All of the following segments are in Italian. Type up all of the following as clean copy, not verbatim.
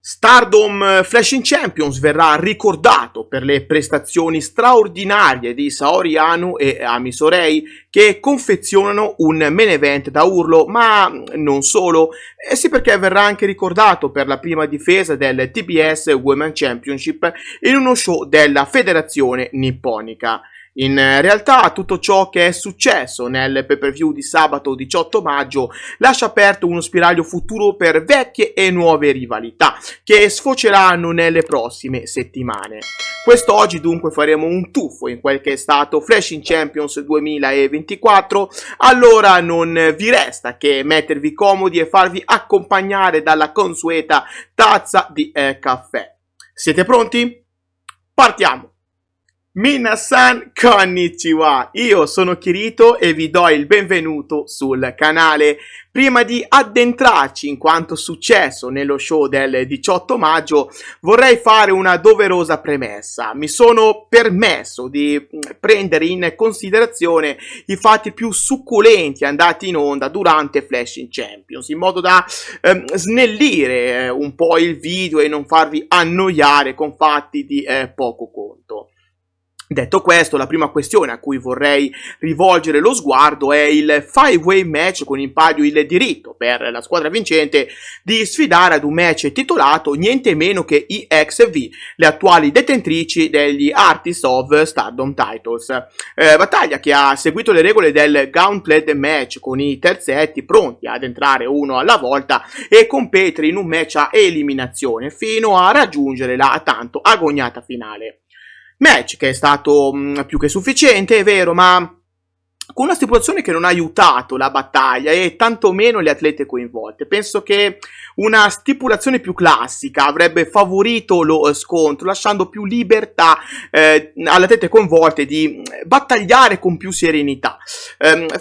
Stardom Flashing Champions verrà ricordato per le prestazioni straordinarie di Saori Anou e Ami Sourei, che confezionano un main event da urlo, ma non solo, sì, perché verrà anche ricordato per la prima difesa del TBS Women's Championship in uno show della Federazione Nipponica. In realtà tutto ciò che è successo nel pay-per-view di sabato 18 maggio lascia aperto uno spiraglio futuro per vecchie e nuove rivalità che sfoceranno nelle prossime settimane. Quest'oggi dunque faremo un tuffo in quel che è stato Flashing Champions 2024, allora non vi resta che mettervi comodi e farvi accompagnare dalla consueta tazza di caffè. Siete pronti? Partiamo! Minasan konnichiwa, io sono Kirito e vi do il benvenuto sul canale. Prima di addentrarci in quanto successo nello show del 18 maggio, vorrei fare una doverosa premessa. Mi sono permesso di prendere in considerazione i fatti più succulenti andati in onda durante Flashing Champions, in modo da snellire un po' il video e non farvi annoiare con fatti di poco conto. Detto questo, la prima questione a cui vorrei rivolgere lo sguardo è il five-way match con in palio il diritto per la squadra vincente di sfidare ad un match titolato niente meno che EXV, le attuali detentrici degli Artists of Stardom Titles. Battaglia che ha seguito le regole del Gauntlet match con i terzetti pronti ad entrare uno alla volta e competere in un match a eliminazione fino a raggiungere la tanto agognata finale. Match che è stato più che sufficiente, è vero, ma con una stipulazione che non ha aiutato la battaglia e tantomeno le atlete coinvolte. Penso che una stipulazione più classica avrebbe favorito lo scontro, lasciando più libertà alle atlete coinvolte di battagliare con più serenità.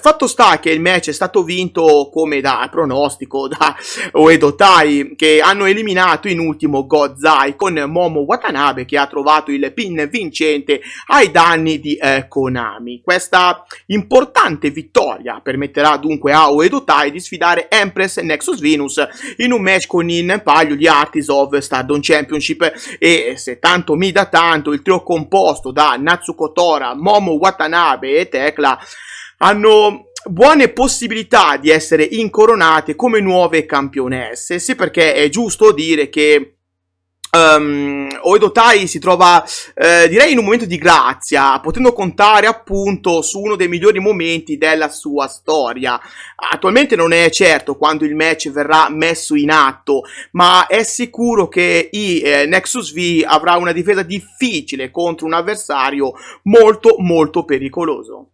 Fatto sta che il match è stato vinto come da pronostico da Oedo Tai, che hanno eliminato in ultimo Gozai con Momo Watanabe, che ha trovato il pin vincente ai danni di Konami. Questa importante vittoria permetterà dunque a Oedo Tai di sfidare Empress e Nexus Venus in un match con in palio gli Artists of Stardom Championship, e se tanto mi dà tanto, il trio composto da Natsuko Tora, Momo Watanabe e Thekla hanno buone possibilità di essere incoronate come nuove campionesse, sì, perché è giusto dire che Oedo Tai si trova direi in un momento di grazia, potendo contare appunto su uno dei migliori momenti della sua storia. Attualmente non è certo quando il match verrà messo in atto, ma è sicuro che Nexus V avrà una difesa difficile contro un avversario molto molto pericoloso.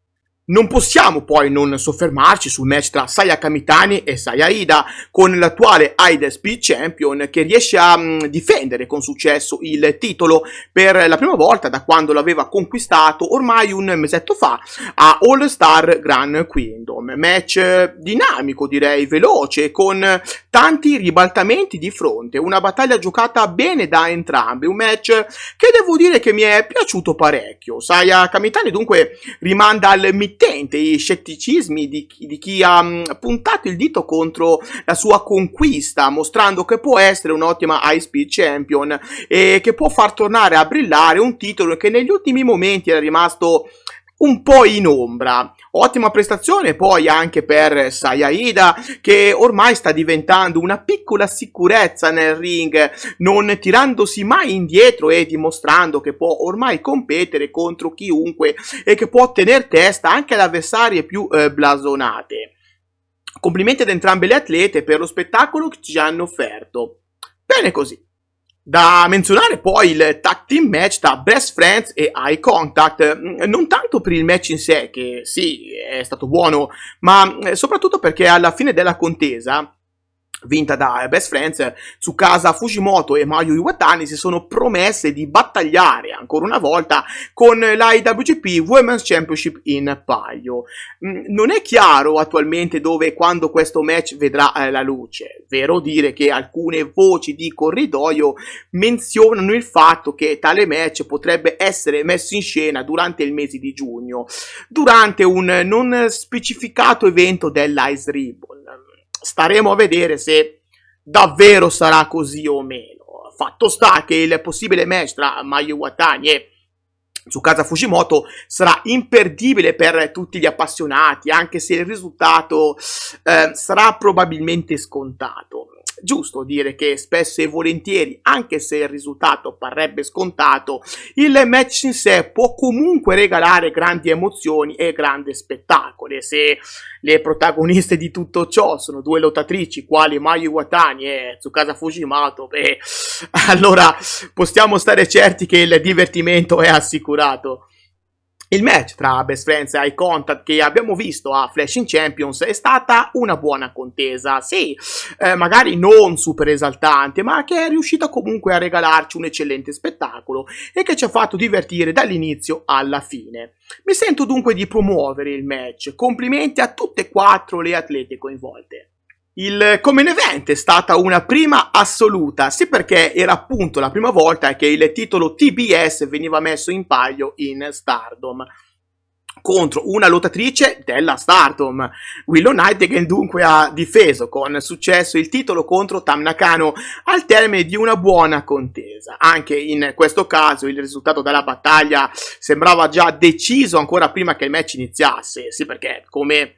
Non possiamo poi non soffermarci sul match tra Saya Kamitani e Saya Ida, con l'attuale IDSP Champion che riesce a difendere con successo il titolo per la prima volta da quando l'aveva conquistato ormai un mesetto fa a All Star Grand Kingdom. Match dinamico, direi veloce, con tanti ribaltamenti di fronte, una battaglia giocata bene da entrambi, un match che devo dire che mi è piaciuto parecchio. Saya Kamitani dunque rimanda al i scetticismi di chi ha puntato il dito contro la sua conquista, mostrando che può essere un'ottima High Speed Champion e che può far tornare a brillare un titolo che negli ultimi momenti era rimasto un po' in ombra. Ottima prestazione poi anche per Saya Ida, che ormai sta diventando una piccola sicurezza nel ring, non tirandosi mai indietro e dimostrando che può ormai competere contro chiunque e che può tener testa anche ad avversarie più blasonate. Complimenti ad entrambe le atlete per lo spettacolo che ci hanno offerto. Bene così. Da menzionare poi il tag team match tra Best Friends e Eye Contact, non tanto per il match in sé, che sì, è stato buono, ma soprattutto perché alla fine della contesa, vinta da Best Friends, Tsukasa Fujimoto e Mayu Iwatani si sono promesse di battagliare ancora una volta con la IWGP Women's Championship in palio. Non è chiaro attualmente dove e quando questo match vedrà la luce, vero dire che alcune voci di corridoio menzionano il fatto che tale match potrebbe essere messo in scena durante il mese di giugno, durante un non specificato evento dell'Ice Ribbon. Staremo a vedere se davvero sarà così o meno. Fatto sta che il possibile match tra Mayu Iwatani e Tsukasa Fujimoto sarà imperdibile per tutti gli appassionati, anche se il risultato sarà probabilmente scontato. Giusto dire che spesso e volentieri, anche se il risultato parrebbe scontato, il match in sé può comunque regalare grandi emozioni e grande spettacolo. E se le protagoniste di tutto ciò sono due lottatrici quali Mayu Iwatani e Tsukasa Fujimoto, beh, allora possiamo stare certi che il divertimento è assicurato. Il match tra Best Friends e High Contact che abbiamo visto a Flash in Champions è stata una buona contesa, sì, magari non super esaltante, ma che è riuscita comunque a regalarci un eccellente spettacolo e che ci ha fatto divertire dall'inizio alla fine. Mi sento dunque di promuovere il match, complimenti a tutte e quattro le atlete coinvolte. Il Common Event è stata una prima assoluta, sì, perché era appunto la prima volta che il titolo TBS veniva messo in palio in Stardom contro una lottatrice della Stardom. Willow Nightingale dunque ha difeso con successo il titolo contro Tam Nakano al termine di una buona contesa. Anche in questo caso il risultato della battaglia sembrava già deciso ancora prima che il match iniziasse, sì, perché come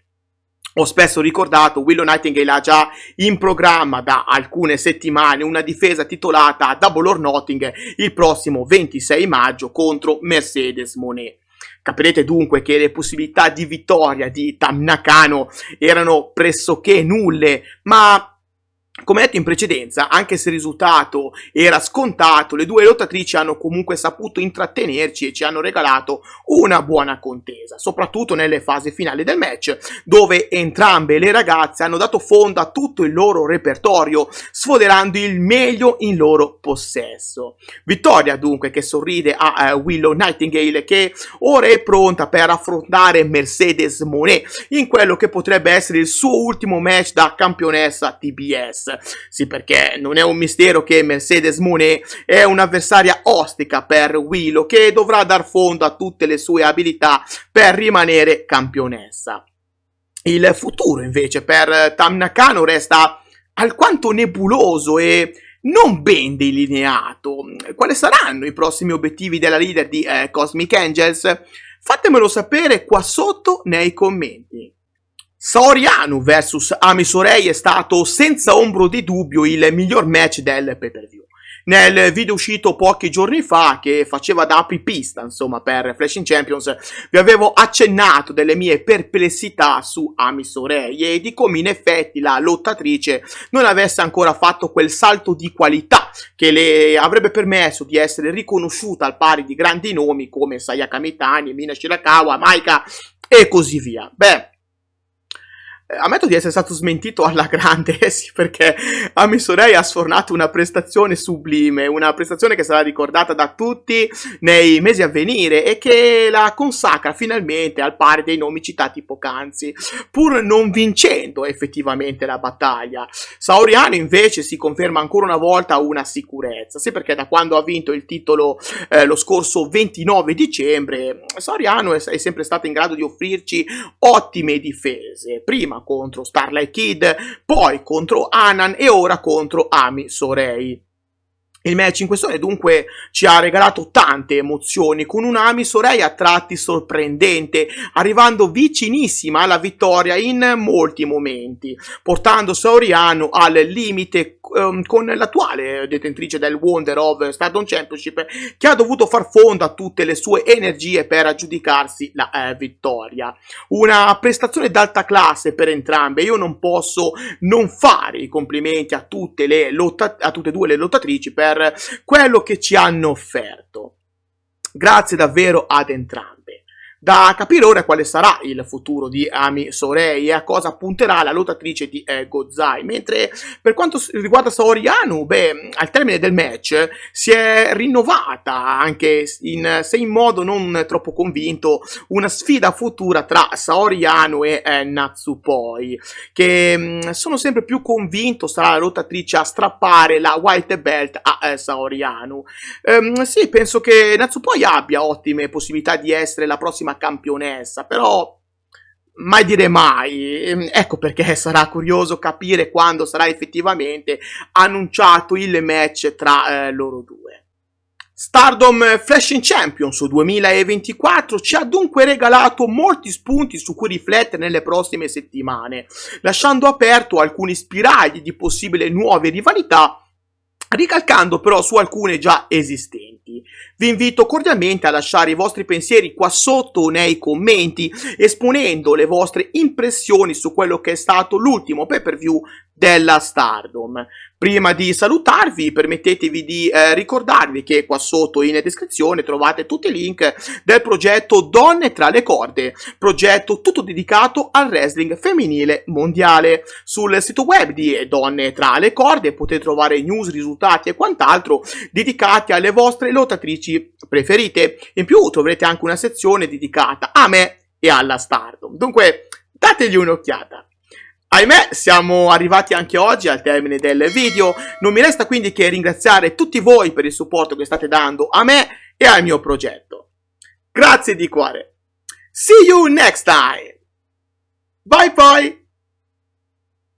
ho spesso ricordato, Willow Nightingale ha già in programma da alcune settimane una difesa titolata Double or Nothing il prossimo 26 maggio contro Mercedes Moné. Capirete dunque che le possibilità di vittoria di Tam Nakano erano pressoché nulle, ma come detto in precedenza, anche se il risultato era scontato, le due lottatrici hanno comunque saputo intrattenerci e ci hanno regalato una buona contesa, soprattutto nelle fasi finali del match, dove entrambe le ragazze hanno dato fondo a tutto il loro repertorio, sfoderando il meglio in loro possesso. Vittoria dunque che sorride a Willow Nightingale, che ora è pronta per affrontare Mercedes Moné in quello che potrebbe essere il suo ultimo match da campionessa TBS. Sì, perché non è un mistero che Mercedes Moné è un'avversaria ostica per Willow, che dovrà dar fondo a tutte le sue abilità per rimanere campionessa. Il futuro invece per Tam Nakano resta alquanto nebuloso e non ben delineato. Quali saranno i prossimi obiettivi della leader di Cosmic Angels? Fatemelo sapere qua sotto nei commenti. Saori Anou vs Ami Sourei è stato senza ombro di dubbio il miglior match del pay-per-view. Nel video uscito pochi giorni fa, che faceva da apripista, insomma, per Flash in Champions, vi avevo accennato delle mie perplessità su Ami Sourei e di come in effetti la lottatrice non avesse ancora fatto quel salto di qualità che le avrebbe permesso di essere riconosciuta al pari di grandi nomi come Sayaka Mitani, Mina Shirakawa, Maika e così via. Beh, ammetto di essere stato smentito alla grande, sì, perché Ami Sourei ha sfornato una prestazione sublime, una prestazione che sarà ricordata da tutti nei mesi a venire e che la consacra finalmente al pari dei nomi citati poc'anzi, pur non vincendo effettivamente la battaglia. Saori Anou invece si conferma ancora una volta una sicurezza, sì, perché da quando ha vinto il titolo lo scorso 29 dicembre, Saori Anou è sempre stata in grado di offrirci ottime difese, prima contro Starlight Kid, poi contro Hanan e ora contro Ami Sourei. Il match in questione dunque ci ha regalato tante emozioni, con una Ami Sourei a tratti sorprendente, arrivando vicinissima alla vittoria in molti momenti, portando Saori Anou al limite con l'attuale detentrice del Wonder of Stardom Championship, che ha dovuto far fondo a tutte le sue energie per aggiudicarsi la vittoria. Una prestazione d'alta classe per entrambe. Io non posso non fare i complimenti a tutte e due le lottatrici per quello che ci hanno offerto. Grazie davvero ad entrambe. Da capire ora quale sarà il futuro di Ami Sourei e a cosa punterà la lottatrice di Gozai, mentre per quanto riguarda Saori Anou, beh, al termine del match si è rinnovata, anche se in modo non troppo convinto, una sfida futura tra Saori Anou e Natsupoi, che sono sempre più convinto sarà la lottatrice a strappare la white belt a Saori Anou. Sì, penso che Natsupoi abbia ottime possibilità di essere la prossima campionessa, però mai dire mai. Ecco perché sarà curioso capire quando sarà effettivamente annunciato il match tra loro due. Stardom Flashing Champions 2024 ci ha dunque regalato molti spunti su cui riflettere nelle prossime settimane, lasciando aperto alcuni spiragli di possibili nuove rivalità, ricalcando però su alcune già esistenti. Vi invito cordialmente a lasciare i vostri pensieri qua sotto nei commenti, esponendo le vostre impressioni su quello che è stato l'ultimo pay-per-view della Stardom. Prima di salutarvi, permettetevi di ricordarvi che qua sotto in descrizione trovate tutti i link del progetto Donne tra le corde, progetto tutto dedicato al wrestling femminile mondiale. Sul sito web di Donne tra le corde potete trovare news, risultati e quant'altro dedicati alle vostre lottatrici preferite. In più troverete anche una sezione dedicata a me e alla Stardom. Dunque, dategli un'occhiata. Ahimè, siamo arrivati anche oggi al termine del video, non mi resta quindi che ringraziare tutti voi per il supporto che state dando a me e al mio progetto. Grazie di cuore. See you next time. Bye bye.